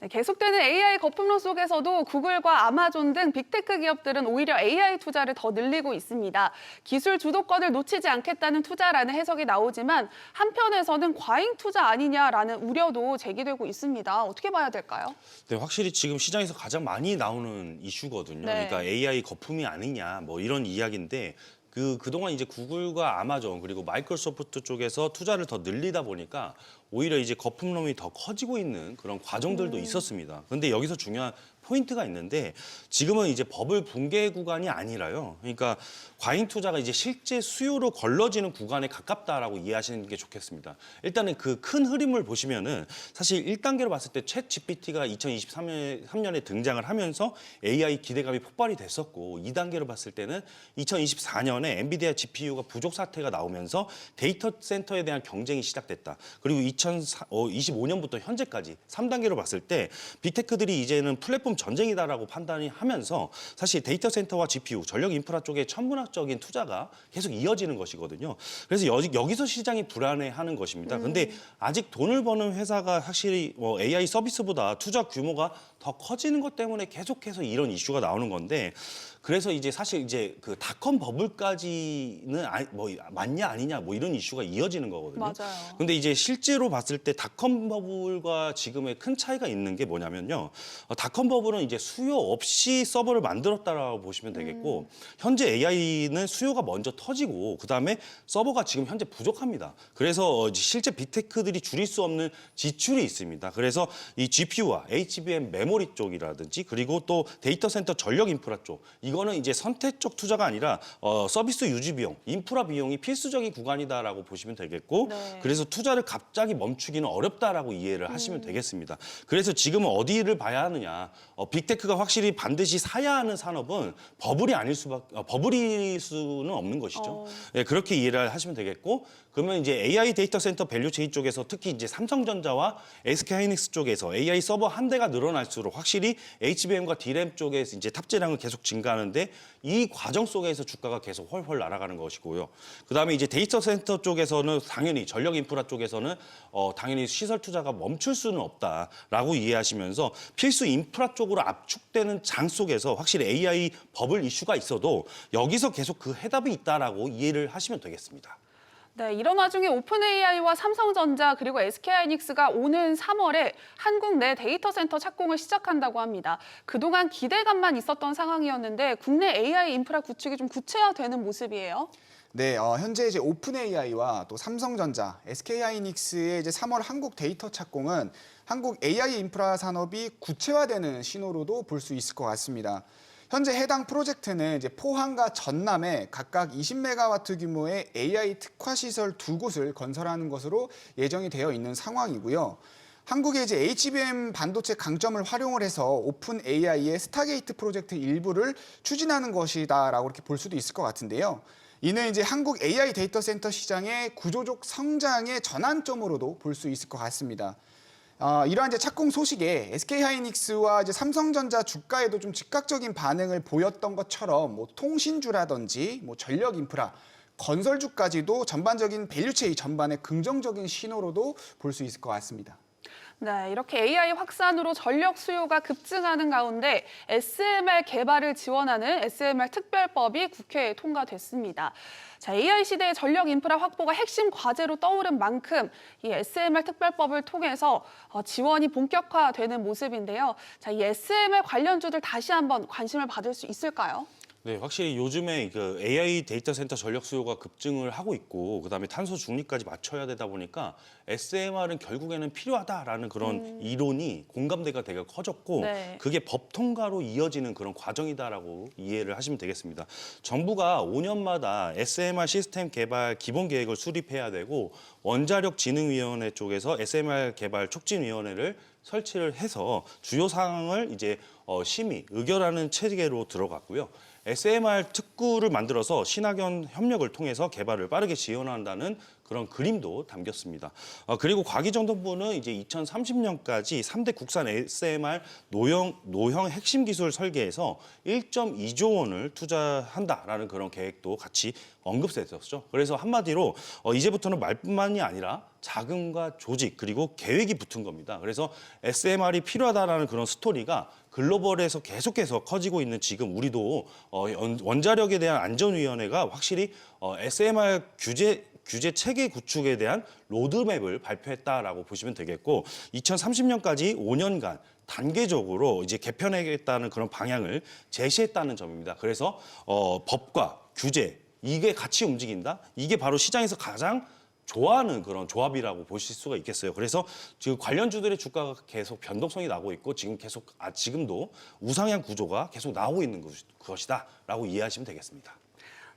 네, 계속되는 AI 거품론 속에서도 구글과 아마존 등 빅테크 기업들은 오히려 AI 투자를 더 늘리고 있습니다. 기술 주도권을 놓치지 않겠다는 투자라는 해석이 나오지만 한편에서는 과잉 투자 아니냐라는 우려도 제기되고 있습니다. 어떻게 봐야 될까요? 네, 확실히 지금 시장에서 가장 많이 나오는 이슈거든요. 네. 그러니까 AI 거품이 아니냐 뭐 이런 이야기인데 그동안 이제 구글과 아마존 그리고 마이크로소프트 쪽에서 투자를 더 늘리다 보니까 오히려 이제 거품론이 더 커지고 있는 그런 과정들도 있었습니다. 근데 여기서 중요한 포인트가 있는데 지금은 이제 버블 붕괴 구간이 아니라요. 그러니까 과잉 투자가 이제 실제 수요로 걸러지는 구간에 가깝다라고 이해하시는 게 좋겠습니다. 일단은 그 큰 흐름을 보시면은 사실 1단계로 봤을 때 챗 GPT가 2023년에 등장을 하면서 AI 기대감이 폭발이 됐었고 2단계로 봤을 때는 2024년에 엔비디아 GPU가 부족 사태가 나오면서 데이터 센터에 대한 경쟁이 시작됐다. 그리고 2025년부터 현재까지 3단계로 봤을 때 빅테크들이 이제는 플랫폼 전쟁이다라고 판단이 하면서 사실 데이터 센터와 GPU, 전력 인프라 쪽에 천문학적인 투자가 계속 이어지는 것이거든요. 그래서 여기서 시장이 불안해하는 것입니다. 근데 아직 돈을 버는 회사가 확실히 AI 서비스보다 투자 규모가 더 커지는 것 때문에 계속해서 이런 이슈가 나오는 건데 그래서 이제 사실 이제 그 닷컴 버블까지는 뭐 맞냐 아니냐 뭐 이런 이슈가 이어지는 거거든요. 맞아요. 근데 이제 실제로 봤을 때 닷컴 버블과 지금의 큰 차이가 있는 게 뭐냐면요. 닷컴 버블은 이제 수요 없이 서버를 만들었다라고 보시면 되겠고 현재 AI는 수요가 먼저 터지고 그다음에 서버가 지금 현재 부족합니다. 그래서 실제 빅테크들이 줄일 수 없는 지출이 있습니다. 그래서 이 GPU와 HBM 메모리 쪽이라든지 그리고 또 데이터 센터 전력 인프라 쪽 이거는 이제 선택적 투자가 아니라 서비스 유지 비용, 인프라 비용이 필수적인 구간이다라고 보시면 되겠고 네. 그래서 투자를 갑자기 멈추기는 어렵다라고 이해를 하시면 되겠습니다. 그래서 지금은 어디를 봐야 하느냐? 빅테크가 확실히 반드시 사야 하는 산업은 버블일 수는 없는 것이죠. 네, 그렇게 이해를 하시면 되겠고 그러면 이제 AI 데이터 센터 밸류 체인 쪽에서 특히 이제 삼성전자와 SK하이닉스 쪽에서 AI 서버 한 대가 늘어날수록 확실히 HBM과 D램 쪽에서 이제 탑재량을 계속 증가하는데 이 과정 속에서 주가가 계속 훨훨 날아가는 것이고요. 그다음에 이제 데이터 센터 쪽에서는 당연히 전력 인프라 쪽에서는 당연히 시설 투자가 멈출 수는 없다라고 이해하시면서 필수 인프라 쪽으로 압축되는 장 속에서 확실히 AI 버블 이슈가 있어도 여기서 계속 그 해답이 있다라고 이해를 하시면 되겠습니다. 네, 이런 와중에 오픈AI와 삼성전자 그리고 SK하이닉스가 오는 3월에 한국 내 데이터 센터 착공을 시작한다고 합니다. 그동안 기대감만 있었던 상황이었는데 국내 AI 인프라 구축이 좀 구체화되는 모습이에요. 네, 현재 이제 오픈AI와 또 삼성전자, SK하이닉스의 이제 3월 한국 데이터 착공은 한국 AI 인프라 산업이 구체화되는 신호로도 볼 수 있을 것 같습니다. 현재 해당 프로젝트는 이제 포항과 전남에 각각 20메가와트 규모의 AI 특화 시설 2곳을 건설하는 것으로 예정이 되어 있는 상황이고요. 한국의 이제 HBM 반도체 강점을 활용을 해서 오픈 AI의 스타게이트 프로젝트 일부를 추진하는 것이다라고 이렇게 볼 수도 있을 것 같은데요. 이는 이제 한국 AI 데이터 센터 시장의 구조적 성장의 전환점으로도 볼 수 있을 것 같습니다. 이러한 이제 착공 소식에 SK하이닉스와 이제 삼성전자 주가에도 좀 즉각적인 반응을 보였던 것처럼 뭐 통신주라든지 뭐 전력 인프라, 건설주까지도 전반적인 밸류체인 전반의 긍정적인 신호로도 볼 수 있을 것 같습니다. 네, 이렇게 AI 확산으로 전력 수요가 급증하는 가운데 SMR 개발을 지원하는 SMR 특별법이 국회에 통과됐습니다. 자, AI 시대의 전력 인프라 확보가 핵심 과제로 떠오른 만큼 이 SMR 특별법을 통해서 지원이 본격화되는 모습인데요. 자, 이 SMR 관련주들 다시 한번 관심을 받을 수 있을까요? 네, 확실히 요즘에 그 AI 데이터 센터 전력 수요가 급증을 하고 있고 그다음에 탄소 중립까지 맞춰야 되다 보니까 SMR은 결국에는 필요하다라는 그런 이론이 공감대가 되게 커졌고 네. 그게 법 통과로 이어지는 그런 과정이다라고 이해를 하시면 되겠습니다. 정부가 5년마다 SMR 시스템 개발 기본 계획을 수립해야 되고 원자력진흥위원회 쪽에서 SMR 개발 촉진위원회를 설치를 해서 주요 사항을 이제 심의, 의결하는 체계로 들어갔고요. SMR 특구를 만들어서 신학연 협력을 통해서 개발을 빠르게 지원한다는 그런 그림도 담겼습니다. 그리고 과기정돈부는 이제 2030년까지 3대 국산 SMR 노형 핵심 기술 설계에서 1.2조 원을 투자한다라는 그런 계획도 같이 언급됐었죠. 그래서 한마디로 이제부터는 말뿐만이 아니라 자금과 조직 그리고 계획이 붙은 겁니다. 그래서 SMR이 필요하다라는 그런 스토리가 글로벌에서 계속해서 커지고 있는 지금 우리도 원자력에 대한 안전위원회가 확실히 SMR 규제 체계 구축에 대한 로드맵을 발표했다라고 보시면 되겠고 2030년까지 5년간 단계적으로 이제 개편하겠다는 그런 방향을 제시했다는 점입니다. 그래서 법과 규제 이게 같이 움직인다. 이게 바로 시장에서 가장 좋아하는 그런 조합이라고 보실 수가 있겠어요. 그래서 지금 관련주들의 주가가 계속 변동성이 나고 있고 지금도 우상향 구조가 계속 나오고 있는 것이다라고 이해하시면 되겠습니다.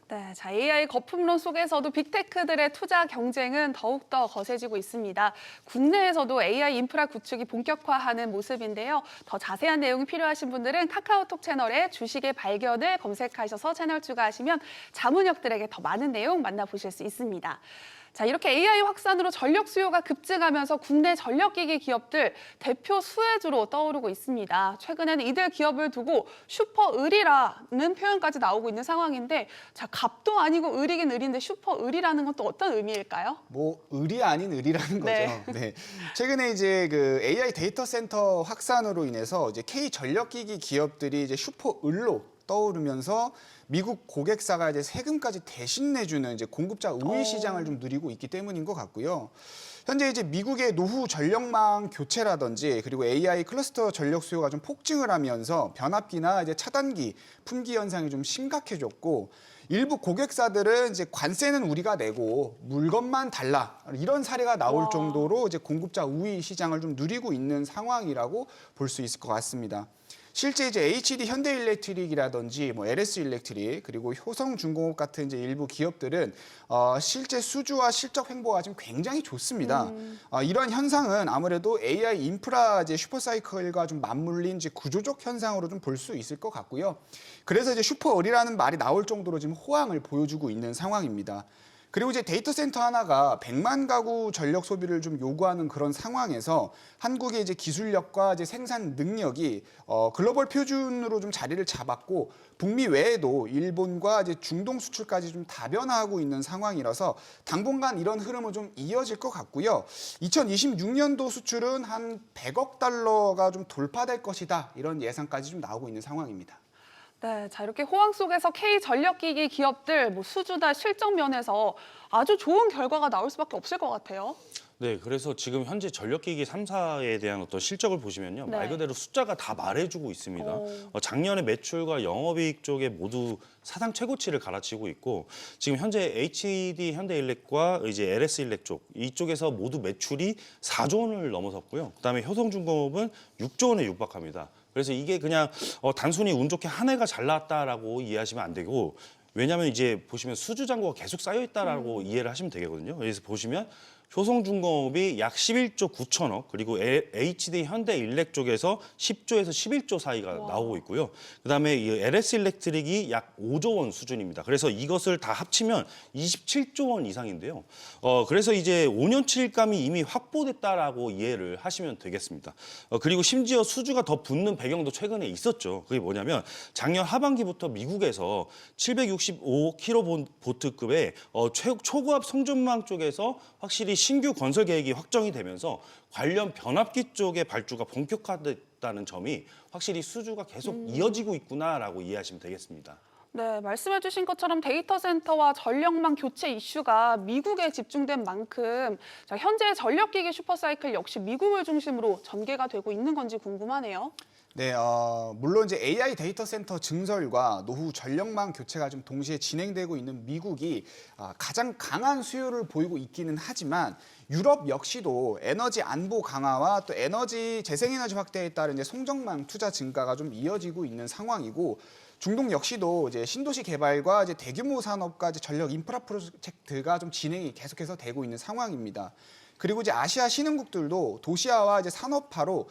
네, 자, AI 거품론 속에서도 빅테크들의 투자 경쟁은 더욱더 거세지고 있습니다. 국내에서도 AI 인프라 구축이 본격화하는 모습인데요. 더 자세한 내용이 필요하신 분들은 카카오톡 채널에 주식의 발견을 검색하셔서 채널 추가하시면 자문역들에게 더 많은 내용 만나보실 수 있습니다. 자, 이렇게 AI 확산으로 전력 수요가 급증하면서 국내 전력기기 기업들 대표 수혜주로 떠오르고 있습니다. 최근에는 이들 기업을 두고 슈퍼을이라는 표현까지 나오고 있는 상황인데, 자, 갑도 아니고 을이긴 을인데 슈퍼을이라는 건 또 어떤 의미일까요? 뭐 을이 아닌 을이라는 거죠. 네. 네. 최근에 이제 그 AI 데이터 센터 확산으로 인해서 이제 K 전력기기 기업들이 이제 슈퍼을로 떠오르면서 미국 고객사가 이제 세금까지 대신 내주는 이제 공급자 우위 시장을 좀 누리고 있기 때문인 것 같고요. 현재 이제 미국의 노후 전력망 교체라든지 그리고 AI 클러스터 전력 수요가 좀 폭증을 하면서 변압기나 이제 차단기 품귀 현상이 좀 심각해졌고 일부 고객사들은 이제 관세는 우리가 내고 물건만 달라 이런 사례가 나올 정도로 이제 공급자 우위 시장을 좀 누리고 있는 상황이라고 볼 수 있을 것 같습니다. 실제 이제 HD 현대일렉트릭이라든지 뭐 LS 일렉트릭 그리고 효성중공업 같은 이제 일부 기업들은 실제 수주와 실적 횡보가 지금 굉장히 좋습니다. 이런 현상은 아무래도 AI 인프라 이제 슈퍼사이클과 좀 맞물린 이제 구조적 현상으로 좀 볼 수 있을 것 같고요. 그래서 이제 슈퍼을이라는 말이 나올 정도로 지금 호황을 보여주고 있는 상황입니다. 그리고 이제 데이터 센터 하나가 100만 가구 전력 소비를 좀 요구하는 그런 상황에서 한국의 이제 기술력과 이제 생산 능력이 글로벌 표준으로 좀 자리를 잡았고 북미 외에도 일본과 이제 중동 수출까지 좀 다변화하고 있는 상황이라서 당분간 이런 흐름은 좀 이어질 것 같고요. 2026년도 수출은 한 100억 달러가 좀 돌파될 것이다. 이런 예상까지 좀 나오고 있는 상황입니다. 네, 자, 이렇게 호황 속에서 K 전력기기 기업들 뭐 수주나 실적 면에서 아주 좋은 결과가 나올 수밖에 없을 것 같아요. 네, 그래서 지금 현재 전력기기 3사에 대한 어떤 실적을 보시면요. 네. 말 그대로 숫자가 다 말해주고 있습니다. 작년에 매출과 영업이익 쪽에 모두 사상 최고치를 갈아치고 있고 지금 현재 HD 현대일렉과 이제 LS 일렉 쪽 이쪽에서 모두 매출이 4조 원을 넘어섰고요. 그다음에 효성중공업은 6조 원에 육박합니다. 그래서 이게 그냥 단순히 운 좋게 한 해가 잘 나왔다라고 이해하시면 안 되고 왜냐하면 이제 보시면 수주 잔고가 계속 쌓여 있다라고 이해를 하시면 되거든요. 그래서 보시면 효성중공업이 약 11조 9천억 그리고 HD 현대일렉 쪽에서 10조에서 11조 사이가 나오고 있고요. 그다음에 이 LS 일렉트릭이 약 5조 원 수준입니다. 그래서 이것을 다 합치면 27조 원 이상인데요. 그래서 이제 5년치일감이 이미 확보됐다라고 이해를 하시면 되겠습니다. 그리고 심지어 수주가 더 붙는 배경도 최근에 있었죠. 그게 뭐냐면 작년 하반기부터 미국에서 765kV급의 초고압 송전망 쪽에서 확실히 신규 건설 계획이 확정이 되면서 관련 변압기 쪽의 발주가 본격화됐다는 점이 확실히 수주가 계속 이어지고 있구나라고 이해하시면 되겠습니다. 네, 말씀해 주신 것처럼 데이터 센터와 전력망 교체 이슈가 미국에 집중된 만큼 자, 현재 전력기기 슈퍼사이클 역시 미국을 중심으로 전개가 되고 있는 건지 궁금하네요. 네, 물론 이제 AI 데이터 센터 증설과 노후 전력망 교체가 좀 동시에 진행되고 있는 미국이 가장 강한 수요를 보이고 있기는 하지만 유럽 역시도 에너지 안보 강화와 또 재생에너지 확대에 따른 이제 송전망 투자 증가가 좀 이어지고 있는 상황이고 중동 역시도 이제 신도시 개발과 이제 대규모 산업과 이제 전력 인프라 프로젝트가 좀 진행이 계속해서 되고 있는 상황입니다. 그리고 이제 아시아 신흥국들도 도시화와 이제 산업화로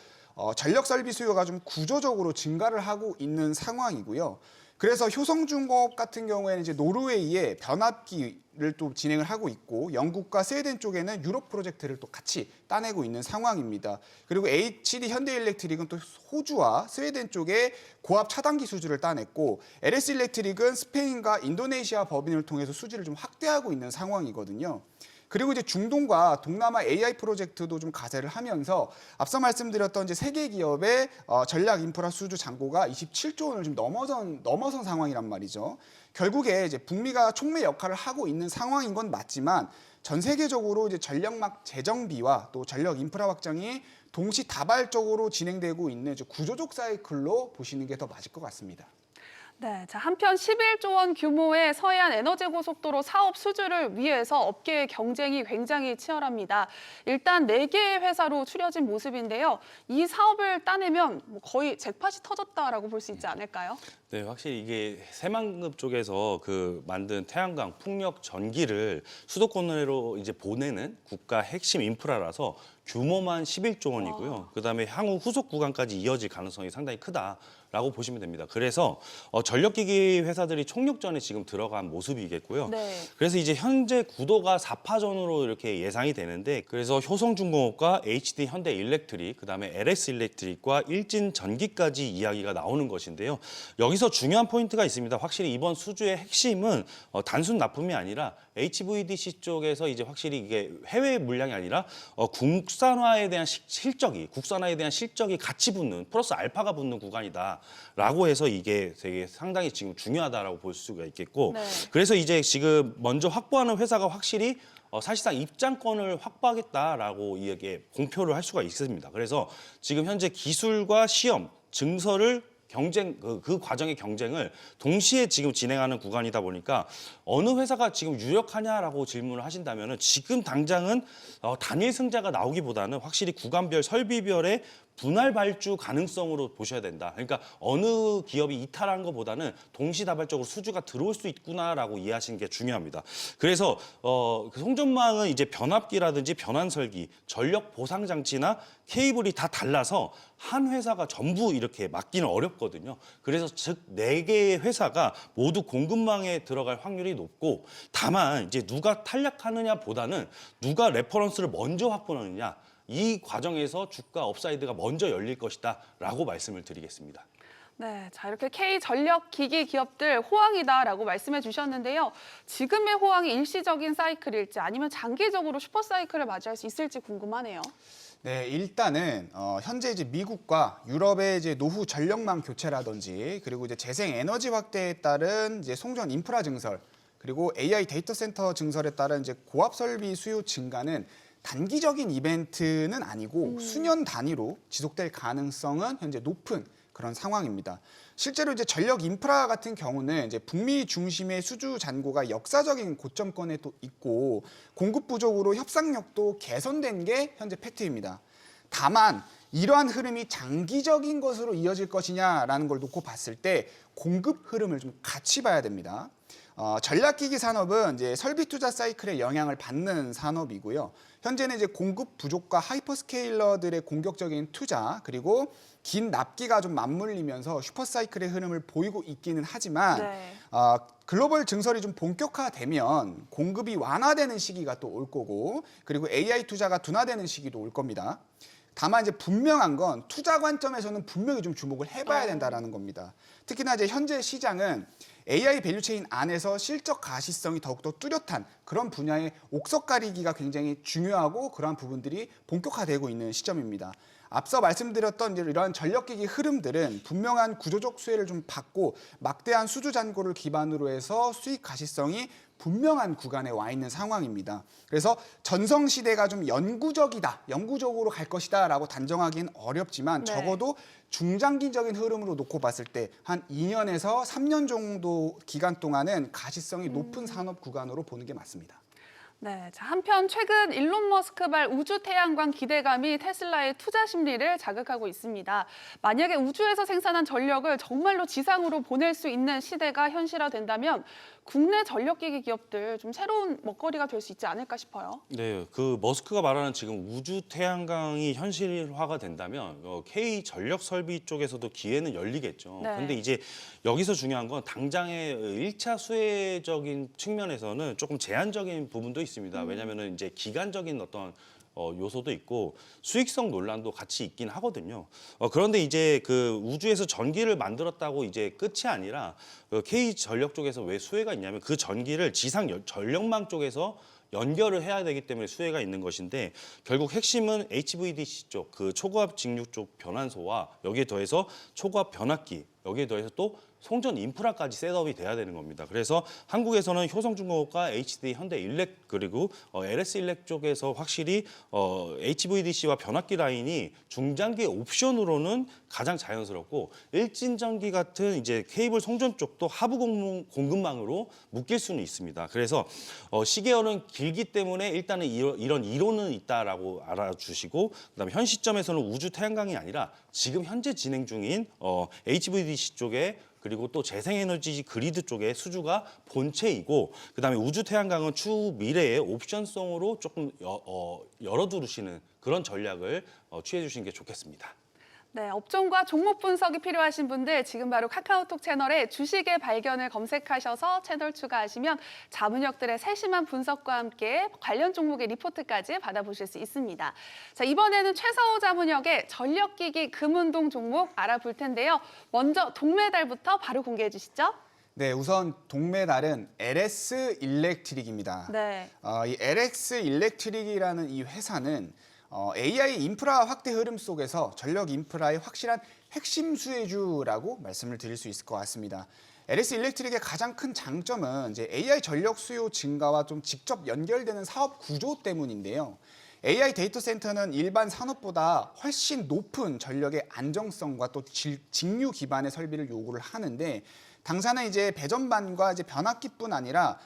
전력 설비 수요가 좀 구조적으로 증가를 하고 있는 상황이고요. 그래서 효성중공업 같은 경우에는 이제 노르웨이에 변압기를 또 진행을 하고 있고 영국과 스웨덴 쪽에는 유럽 프로젝트를 또 같이 따내고 있는 상황입니다. 그리고 HD 현대일렉트릭은 또 호주와 스웨덴 쪽에 고압 차단기 수주를 따냈고 LS 일렉트릭은 스페인과 인도네시아 법인을 통해서 수주를 좀 확대하고 있는 상황이거든요. 그리고 이제 중동과 동남아 AI 프로젝트도 좀 가세를 하면서 앞서 말씀드렸던 이제 세계 기업의 전략 인프라 수주 잔고가 27조 원을 좀 넘어선 상황이란 말이죠. 결국에 이제 북미가 촉매 역할을 하고 있는 상황인 건 맞지만 전 세계적으로 이제 전력막 재정비와 또 전력 인프라 확장이 동시다발적으로 진행되고 있는 이제 구조적 사이클로 보시는 게 더 맞을 것 같습니다. 네, 자, 한편 11조 원 규모의 서해안 에너지 고속도로 사업 수주를 위해서 업계의 경쟁이 굉장히 치열합니다. 일단 4개의 회사로 추려진 모습인데요. 이 사업을 따내면 거의 잭팟이 터졌다라고 볼 수 있지 않을까요? 네, 확실히 이게 새만금 쪽에서 만든 태양광 풍력 전기를 수도권으로 이제 보내는 국가 핵심 인프라라서 규모만 11조 원이고요. 그다음에 향후 후속 구간까지 이어질 가능성이 상당히 크다라고 보시면 됩니다. 그래서 전력기기 회사들이 총력전에 지금 들어간 모습이겠고요. 네. 그래서 이제 현재 구도가 4파전으로 이렇게 예상이 되는데 그래서 효성중공업과 HD 현대일렉트릭, 그다음에 LS 일렉트릭과 일진전기까지 이야기가 나오는 것인데요. 여기서 중요한 포인트가 있습니다. 확실히 이번 수주의 핵심은 단순 납품이 아니라 HVDC 쪽에서 이제 확실히 이게 해외 물량이 아니라 국산화에 대한 실적이 같이 붙는 플러스 알파가 붙는 구간이다라고 해서 이게 되게 상당히 지금 중요하다라고 볼 수가 있겠고 네. 그래서 이제 지금 먼저 확보하는 회사가 확실히 사실상 입장권을 확보하겠다라고 이게 공표를 할 수가 있습니다. 그래서 지금 현재 기술과 시험, 증서를 그 과정의 경쟁을 동시에 지금 진행하는 구간이다 보니까 어느 회사가 지금 유력하냐라고 질문을 하신다면은 지금 당장은 단일 승자가 나오기보다는 확실히 구간별 설비별의 분할 발주 가능성으로 보셔야 된다. 그러니까 어느 기업이 이탈한 것보다는 동시다발적으로 수주가 들어올 수 있구나라고 이해하시는 게 중요합니다. 그래서 그 송전망은 이제 변압기라든지 변환설기, 전력 보상 장치나 케이블이 다 달라서 한 회사가 전부 이렇게 맡기는 어렵거든요. 그래서 즉 4개의 회사가 모두 공급망에 들어갈 확률이 높고 다만 이제 누가 탄력하느냐보다는 누가 레퍼런스를 먼저 확보하느냐 이 과정에서 주가 업사이드가 먼저 열릴 것이다라고 말씀을 드리겠습니다. 네, 자 이렇게 K전력기기 기업들 호황이다라고 말씀해 주셨는데요. 지금의 호황이 일시적인 사이클일지 아니면 장기적으로 슈퍼 사이클을 맞이할 수 있을지 궁금하네요. 네, 일단은 현재 이제 미국과 유럽의 이제 노후 전력망 교체라든지 그리고 이제 재생 에너지 확대에 따른 이제 송전 인프라 증설 그리고 AI 데이터 센터 증설에 따른 이제 고압 설비 수요 증가는 단기적인 이벤트는 아니고 수년 단위로 지속될 가능성은 현재 높은 그런 상황입니다. 실제로 이제 전력 인프라 같은 경우는 이제 북미 중심의 수주 잔고가 역사적인 고점권에 또 있고 공급 부족으로 협상력도 개선된 게 현재 팩트입니다. 다만 이러한 흐름이 장기적인 것으로 이어질 것이냐라는 걸 놓고 봤을 때 공급 흐름을 좀 같이 봐야 됩니다. 전략기기 산업은 이제 설비 투자 사이클에 영향을 받는 산업이고요. 현재는 이제 공급 부족과 하이퍼스케일러들의 공격적인 투자 그리고 긴 납기가 좀 맞물리면서 슈퍼사이클의 흐름을 보이고 있기는 하지만 네. 글로벌 증설이 좀 본격화되면 공급이 완화되는 시기가 또 올 거고 그리고 AI 투자가 둔화되는 시기도 올 겁니다. 다만 이제 분명한 건 투자 관점에서는 분명히 좀 주목을 해봐야 된다라는 겁니다. 특히나 이제 현재 시장은 AI 밸류체인 안에서 실적 가시성이 더욱더 뚜렷한 그런 분야의 옥석 가리기가 굉장히 중요하고 그러한 부분들이 본격화되고 있는 시점입니다. 앞서 말씀드렸던 이러한 전력기기 흐름들은 분명한 구조적 수혜를 좀 받고 막대한 수주 잔고를 기반으로 해서 수익 가시성이 분명한 구간에 와 있는 상황입니다. 그래서 전성시대가 좀 영구적으로 갈 것이다라고 단정하기는 어렵지만 네. 적어도 중장기적인 흐름으로 놓고 봤을 때 한 2년에서 3년 정도 기간 동안은 가시성이 높은 산업 구간으로 보는 게 맞습니다. 네, 자, 한편 최근 일론 머스크발 우주 태양광 기대감이 테슬라의 투자 심리를 자극하고 있습니다. 만약에 우주에서 생산한 전력을 정말로 지상으로 보낼 수 있는 시대가 현실화된다면 국내 전력기기 기업들 좀 새로운 먹거리가 될 수 있지 않을까 싶어요. 네, 그 머스크가 말하는 지금 우주 태양광이 현실화가 된다면 K 전력 설비 쪽에서도 기회는 열리겠죠. 네. 근데 이제 여기서 중요한 건 당장의 1차 수혜적인 측면에서는 조금 제한적인 부분도 있습니다. 왜냐하면 이제 기간적인 어떤 요소도 있고 수익성 논란도 같이 있긴 하거든요. 그런데 이제 그 우주에서 전기를 만들었다고 이제 끝이 아니라 K 전력 쪽에서 왜 수혜가 있냐면 그 전기를 지상 전력망 쪽에서 연결을 해야 되기 때문에 수혜가 있는 것인데 결국 핵심은 HVDC 쪽, 그 초고압 직류 쪽 변환소와 여기에 더해서 초고압 변압기, 여기에 더해서 또 송전 인프라까지 셋업이 돼야 되는 겁니다. 그래서 한국에서는 효성중공업과 HD 현대일렉 그리고 LS일렉 쪽에서 확실히 HVDC와 변압기 라인이 중장기 옵션으로는 가장 자연스럽고 일진전기 같은 이제 케이블 송전 쪽도 하부 공급망으로 묶일 수는 있습니다. 그래서 시계열은 길기 때문에 일단은 이런 이론은 있다라고 알아주시고 그다음에 현 시점에서는 우주 태양광이 아니라 지금 현재 진행 중인 HVDC 쪽에 그리고 또 재생에너지 그리드 쪽의 수주가 본체이고 그다음에 우주 태양광은 추후 미래의 옵션성으로 조금 열어두시는 그런 전략을 취해 주시는 게 좋겠습니다. 네, 업종과 종목 분석이 필요하신 분들 지금 바로 카카오톡 채널에 주식의 발견을 검색하셔서 채널 추가하시면 자문역들의 세심한 분석과 함께 관련 종목의 리포트까지 받아보실 수 있습니다. 자, 이번에는 최서호 자문역의 전력기기 금운동 종목 알아볼 텐데요. 먼저 동메달부터 바로 공개해 주시죠. 네, 우선 동메달은 LS 일렉트릭입니다. 네. 이 LS 일렉트릭이라는 이 회사는 AI 인프라 확대 흐름 속에서 전력 인프라의 확실한 핵심 수혜주라고 말씀을 드릴 수 있을 것 같습니다. LS 일렉트릭의 가장 큰 장점은 이제 AI 전력 수요 증가와 좀 직접 연결되는 사업 구조 때문인데요. AI 데이터 센터는 일반 산업보다 훨씬 높은 전력의 안정성과 또 직류 기반의 설비를 요구를 하는데 당사는 이제 배전반과 이제 변압기뿐 아니라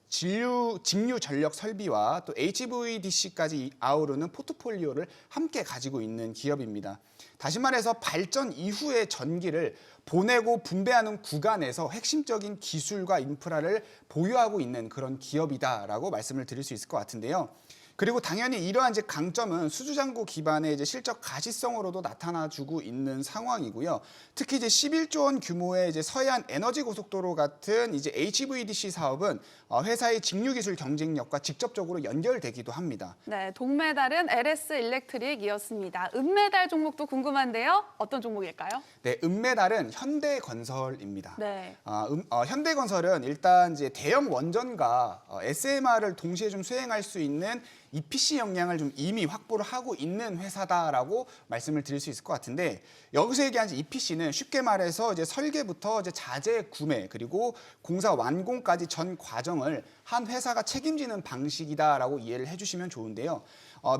직류 전력 설비와 또 HVDC까지 아우르는 포트폴리오를 함께 가지고 있는 기업입니다. 다시 말해서 발전 이후의 전기를 보내고 분배하는 구간에서 핵심적인 기술과 인프라를 보유하고 있는 그런 기업이다라고 말씀을 드릴 수 있을 것 같은데요. 그리고 당연히 이러한 이제 강점은 수주장고 기반의 이제 실적 가시성으로도 나타나주고 있는 상황이고요. 특히 이제 11조 원 규모의 이제 서해안 에너지 고속도로 같은 이제 HVDC 사업은 회사의 직류 기술 경쟁력과 직접적으로 연결되기도 합니다. 네, 동메달은 LS 일렉트릭이었습니다. 은메달 종목도 궁금한데요. 어떤 종목일까요? 네, 은메달은 현대건설입니다. 네. 현대건설은 일단 이제 대형 원전과 SMR을 동시에 좀 수행할 수 있는 EPC 역량을 좀 이미 확보를 하고 있는 회사다라고 말씀을 드릴 수 있을 것 같은데 여기서 얘기한 EPC는 쉽게 말해서 이제 설계부터 이제 자재 구매 그리고 공사 완공까지 전 과정을 한 회사가 책임지는 방식이다라고 이해를 해주시면 좋은데요.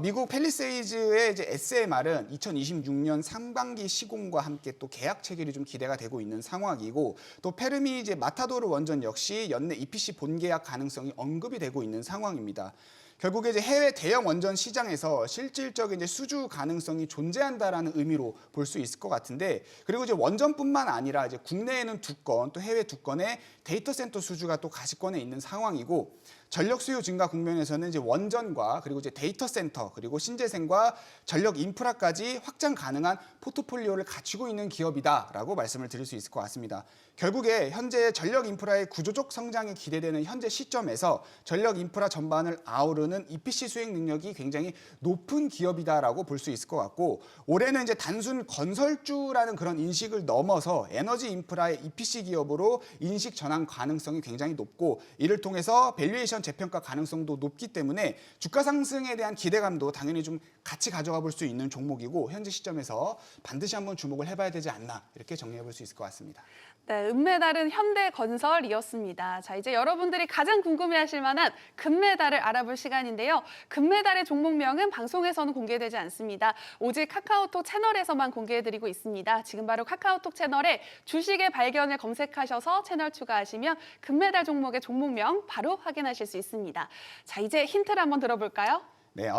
미국 팰리세이즈의 이제 SMR은 2026년 상반기 시공과 함께 또 계약 체결이 좀 기대가 되고 있는 상황이고 또 페르미 이제 마타도르 원전 역시 연내 EPC 본계약 가능성이 언급이 되고 있는 상황입니다. 결국에 이제 해외 대형 원전 시장에서 실질적인 이제 수주 가능성이 존재한다라는 의미로 볼 수 있을 것 같은데 그리고 이제 원전뿐만 아니라 이제 국내에는 2건 또 해외 2건의 데이터 센터 수주가 또 가시권에 있는 상황이고 전력 수요 증가 국면에서는 이제 원전과 그리고 이제 데이터 센터 그리고 신재생과 전력 인프라까지 확장 가능한 포트폴리오를 갖추고 있는 기업이다라고 말씀을 드릴 수 있을 것 같습니다. 결국에 현재 전력 인프라의 구조적 성장이 기대되는 현재 시점에서 전력 인프라 전반을 아우르는 EPC 수행 능력이 굉장히 높은 기업이다라고 볼 수 있을 것 같고 올해는 이제 단순 건설주라는 그런 인식을 넘어서 에너지 인프라의 EPC 기업으로 인식 전환 가능성이 굉장히 높고 이를 통해서 밸류에이션 재평가 가능성도 높기 때문에 주가 상승에 대한 기대감도 당연히 좀 같이 가져가 볼 수 있는 종목이고 현재 시점에서 반드시 한번 주목을 해봐야 되지 않나 이렇게 정리해 볼 수 있을 것 같습니다. 네, 은메달은 현대건설이었습니다. 자, 이제 여러분들이 가장 궁금해하실 만한 금메달을 알아볼 시간인데요. 금메달의 종목명은 방송에서는 공개되지 않습니다. 오직 카카오톡 채널에서만 공개해드리고 있습니다. 지금 바로 카카오톡 채널에 주식의 발견을 검색하셔서 채널 추가하시면 금메달 종목의 종목명 바로 확인하실 수 수 있습니다. 자, 이제 힌트를 한번 들어볼까요? 네,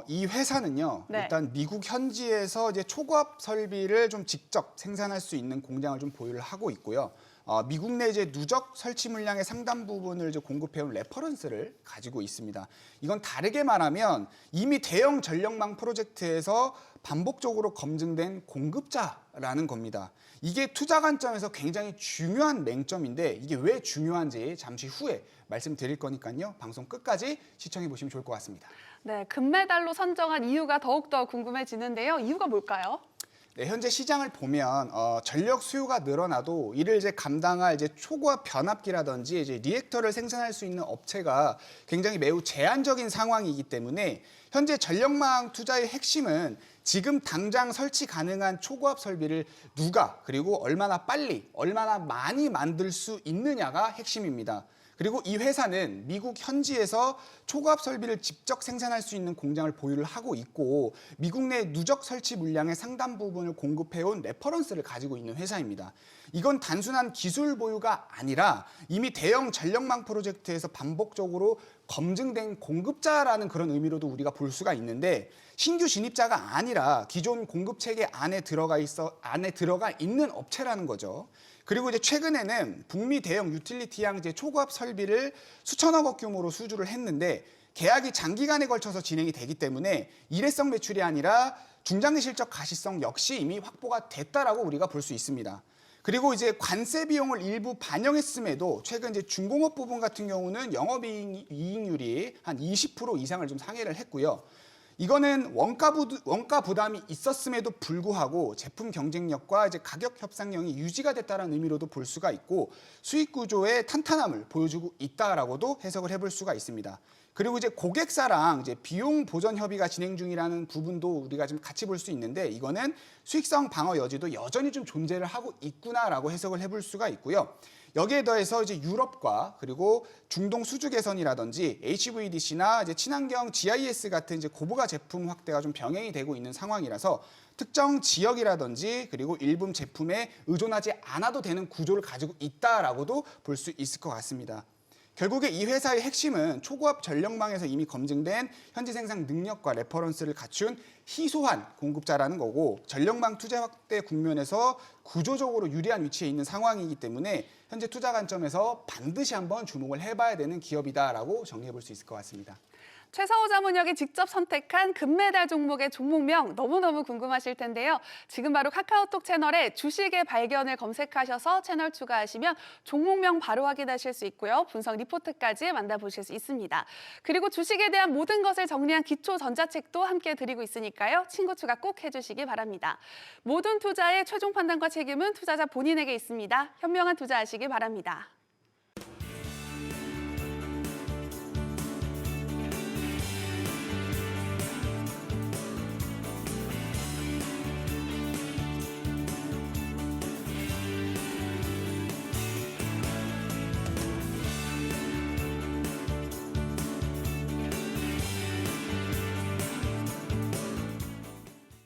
이 회사는요. 네. 일단 미국 현지에서 이제 초고압 설비를 좀 직접 생산할 수 있는 공장을 좀 보유를 하고 있고요. 미국 내 이제 누적 설치 물량의 상당 부분을 이제 공급해온 레퍼런스를 가지고 있습니다. 이건 다르게 말하면 이미 대형 전력망 프로젝트에서 반복적으로 검증된 공급자라는 겁니다. 이게 투자 관점에서 굉장히 중요한 맹점인데 이게 왜 중요한지 잠시 후에 말씀드릴 거니까요. 방송 끝까지 시청해 보시면 좋을 것 같습니다. 네, 금메달로 선정한 이유가 더욱더 궁금해지는데요. 이유가 뭘까요? 네, 현재 시장을 보면 전력 수요가 늘어나도 이를 이제 감당할 이제 초고압 변압기라든지 이제 리액터를 생산할 수 있는 업체가 굉장히 매우 제한적인 상황이기 때문에 현재 전력망 투자의 핵심은 지금 당장 설치 가능한 초고압 설비를 누가 그리고 얼마나 빨리, 얼마나 많이 만들 수 있느냐가 핵심입니다. 그리고 이 회사는 미국 현지에서 초고압 설비를 직접 생산할 수 있는 공장을 보유를 하고 있고 미국 내 누적 설치 물량의 상당 부분을 공급해온 레퍼런스를 가지고 있는 회사입니다. 이건 단순한 기술 보유가 아니라 이미 대형 전력망 프로젝트에서 반복적으로 검증된 공급자라는 그런 의미로도 우리가 볼 수가 있는데 신규 진입자가 아니라 기존 공급 체계 안에 들어가 있는 업체라는 거죠. 그리고 이제 최근에는 북미 대형 유틸리티형 이제 초고압 설비를 수천억원 규모로 수주를 했는데 계약이 장기간에 걸쳐서 진행이 되기 때문에 일회성 매출이 아니라 중장기 실적 가시성 역시 이미 확보가 됐다라고 우리가 볼 수 있습니다. 그리고 이제 관세 비용을 일부 반영했음에도 최근 이제 중공업 부분 같은 경우는 영업이익률이 한 20% 이상을 좀 상회를 했고요. 이거는 원가 부담이 있었음에도 불구하고 제품 경쟁력과 이제 가격 협상력이 유지가 됐다는 의미로도 볼 수가 있고 수익 구조의 탄탄함을 보여주고 있다라고도 해석을 해볼 수가 있습니다. 그리고 이제 고객사랑 이제 비용 보전 협의가 진행 중이라는 부분도 우리가 좀 같이 볼 수 있는데 이거는 수익성 방어 여지도 여전히 좀 존재를 하고 있구나라고 해석을 해볼 수가 있고요. 여기에 더해서 이제 유럽과 그리고 중동 수주 개선이라든지 HVDC나 이제 친환경 GIS 같은 이제 고부가 제품 확대가 좀 병행이 되고 있는 상황이라서 특정 지역이라든지 그리고 일부 제품에 의존하지 않아도 되는 구조를 가지고 있다라고도 볼 수 있을 것 같습니다. 결국에 이 회사의 핵심은 초고압 전력망에서 이미 검증된 현지 생산 능력과 레퍼런스를 갖춘 희소한 공급자라는 거고 전력망 투자 확대 국면에서 구조적으로 유리한 위치에 있는 상황이기 때문에 현재 투자 관점에서 반드시 한번 주목을 해봐야 되는 기업이다라고 정리해 볼 수 있을 것 같습니다. 최성호 자문역이 직접 선택한 금메달 종목의 종목명 너무너무 궁금하실 텐데요. 지금 바로 카카오톡 채널에 주식의 발견을 검색하셔서 채널 추가하시면 종목명 바로 확인하실 수 있고요. 분석 리포트까지 만나보실 수 있습니다. 그리고 주식에 대한 모든 것을 정리한 기초 전자책도 함께 드리고 있으니까요. 친구 추가 꼭 해주시기 바랍니다. 모든 투자의 최종 판단과 책임은 투자자 본인에게 있습니다. 현명한 투자하시기 바랍니다.